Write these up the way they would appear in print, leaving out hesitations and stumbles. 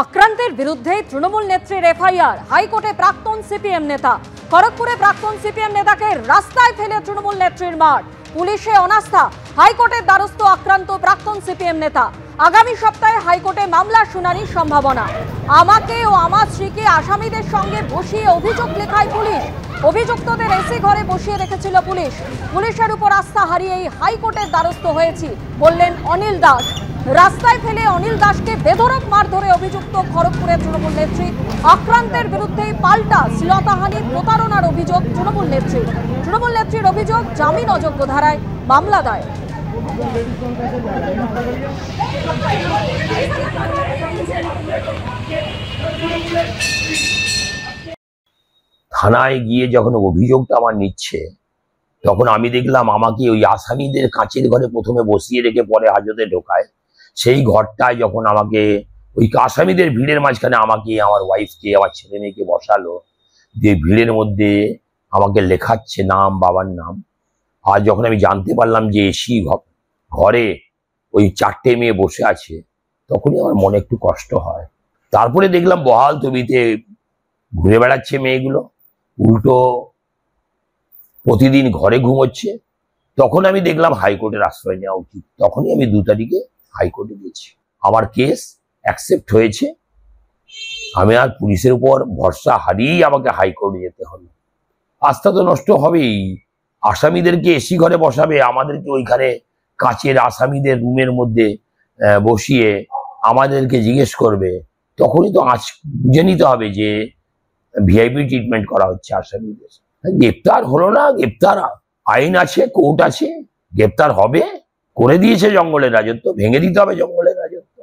আক্রান্তের বিরুদ্ধে তৃণমূল নেত্রীর এফআইআর। হাইকোর্টে প্রাক্তন সিপিএম নেতা। খড়গপুরে প্রাক্তন সিপিএম নেতাকে রাস্তায় ফেলে তৃণমূল নেত্রীর মার। পুলিশে অনাস্থা। হাইকোর্টের দ্বারস্থ আক্রান্ত প্রাক্তন সিপিএম নেতা। আগামী সপ্তাহে হাইকোর্টে মামলার শুনানির সম্ভাবনা। আমাকে ও আমার স্ত্রীকে আসামিদের সঙ্গে বসিয়ে অভিযোগ লেখায় পুলিশ। অভিযুক্তদের এসি ঘরে বসিয়ে রেখেছিল পুলিশ। পুলিশের উপর আস্থা হারিয়েই হাইকোর্টের দ্বারস্থ হয়েছি বললেন অনিল দাস। রাস্তায় ফেলে অনিল দাসকে বেধড়ক মারধরে অভিযুক্ত খড়গপুরের তৃণমূল নেত্রী। আক্রান্তের বিরুদ্ধে পাল্টা শ্লীলতাহানি প্রতারণার অভিযোগ তৃণমূল নেত্রীর। তৃণমূল নেত্রীর অভিযোগ জামিন অযোগ্য ধারায় মামলা দায়ের। থানায় গিয়ে যখন অভিযোগটা আমার নিচ্ছে, তখন আমি দেখলাম আমাকে ওই আসামিদের কাঁচের ঘরে প্রথমে বসিয়ে রেখে পরে হাজতে ঢোকায়। সেই ঘরটায় যখন আমাকে ওই আসামিদের ভিড়ের মাঝখানে আমাকে, আমার ওয়াইফকে, আমার ছেলে মেয়েকে বসালো, যে ভিড়ের মধ্যে আমাকে লেখাচ্ছে নাম, বাবার নাম। আর যখন আমি জানতে পারলাম যে এসি ঘরে ওই 4টে মেয়ে বসে আছে, তখনই আমার মনে একটু কষ্ট হয়। তারপরে দেখলাম বহাল তবিতে ঘুরে বেড়াচ্ছে মেয়েগুলো, উল্টো প্রতিদিন ঘরে ঘুমোচ্ছে। তখন আমি দেখলাম হাইকোর্টের আশ্রয় নেওয়া উচিত। তখনই আমি 2 তারিখে হাইকোর্টে গেছি। আমার কেস অ্যাকসেপ্ট হয়েছে। আমি আর পুলিশের উপর ভরসা হারিয়েই আমাকে হাইকোর্টে যেতে হলো। আস্থা তো নষ্ট হবেই। আসামিদেরকে এসি ঘরে বসাবে, আমাদেরকে ওইখানে কাচের আসামিদের রুমের মধ্যে বসিয়ে আমাদেরকে জিজ্ঞেস করবে। তখনই তো বুঝে নিতে হবে যে ভিআইপি ট্রিটমেন্ট করা হচ্ছে আসামিদের। গ্রেপ্তার হলো না, গ্রেপ্তার আইন আছে, কোর্ট আছে, গ্রেপ্তার হবে। করে দিয়েছে জঙ্গলের রাজত্ব, ভেঙে দিতে হবে জঙ্গলের রাজত্ব।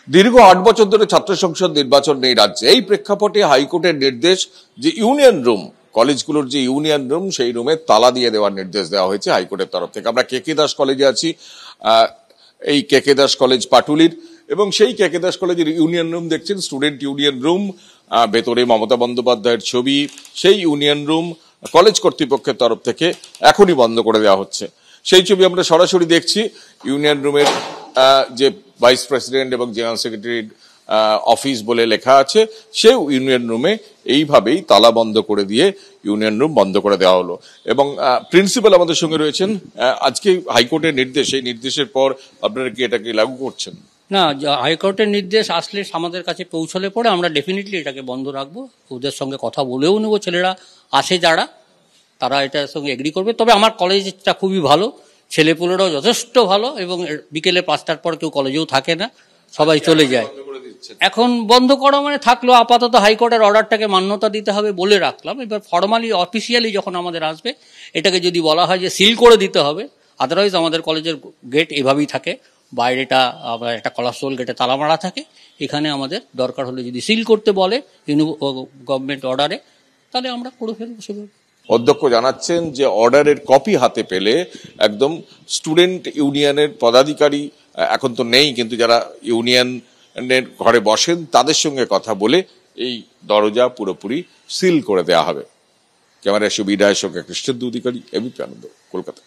দীর্ঘ 8 বছর ধরে ছাত্র সংসদ নির্বাচন নেই রাজ্যে। এই প্রেক্ষাপটে হাইকোর্টের নির্দেশ যে ইউনিয়ন রুম, কলেজগুলোর যে ইউনিয়ন রুম, সেই রুমে তালা দিয়ে দেওয়ার নির্দেশ দেওয়া হয়েছে হাইকোর্টের তরফ থেকে। আমরা কেকে দাস কলেজে আছি, এই কেকে দাস কলেজ পাটুলির, এবং সেই কেকে দাস কলেজের ইউনিয়ন রুম দেখছেন, স্টুডেন্ট ইউনিয়ন রুম। ভেতরে মমতা বন্দ্যোপাধ্যায়ের ছবি। সেই ইউনিয়ন রুম কলেজ কর্তৃপক্ষের তরফ থেকে এখনই বন্ধ করে দেওয়া হচ্ছে। সেই ছবি আমরা সরাসরি দেখছি। ইউনিয়ন রুমের যে ভাইস প্রেসিডেন্ট এবং জেনারেল সেক্রেটারির অফিস বলে লেখা আছে, সেই ইউনিয়ন রুমে এইভাবেই তালা বন্ধ করে দিয়ে ইউনিয়ন রুম বন্ধ করে দেওয়া হলো। এবং প্রিন্সিপাল আমাদের সঙ্গে রয়েছেন। আজকে হাইকোর্টের নির্দেশ, এই নির্দেশের পর আপনারা কি এটাকে লাগু করছেন? না, হাইকোর্টের নির্দেশ আসলে আমাদের কাছে পৌঁছলে পরে আমরা ডেফিনেটলি এটাকে বন্ধ রাখবো। ওদের সঙ্গে কথা বলেও নেবো, ছেলেরা আসে যারা, তারা এটার সঙ্গে এগ্রি করবে। তবে আমার কলেজটা খুবই ভালো, ছেলেপুলেরাও যথেষ্ট ভালো, এবং বিকেলে 5টার পর কেউ কলেজেও থাকে না, সবাই চলে যায়। এখন বন্ধ করা মানে থাকলো, আপাতত হাইকোর্টের অর্ডারটাকে মান্যতা দিতে হবে বলে রাখলাম। এবার ফর্মালি অফিসিয়ালি যখন আমাদের আসবে, এটাকে যদি বলা হয় যে সিল করে দিতে হবে, আদারওয়াইজ আমাদের কলেজের গেট এভাবেই থাকে, বাইরেটা আবার একটা কলারসোল গেটে তালা মারা থাকে। এখানে আমাদের দরকার হলে যদি সিল করতে বলে গভর্নমেন্ট অর্ডারে, তাহলে আমরা করে ফেলবো সেভাবে। অধ্যক্ষ জানাচ্ছেন যে অর্ডারের কপি হাতে পেলে একদম স্টুডেন্ট ইউনিয়নের পদাধিকারী এখন তো নেই, কিন্তু যারা ইউনিয়নের ঘরে বসেন তাদের সঙ্গে কথা বলে এই দরজা পুরোপুরি সিল করে দেওয়া হবে। ক্যামেরায় সুবিধার সঙ্গে কৃষ্ণেন্দু অধিকারী, এবিপি আনন্দ, কলকাতা।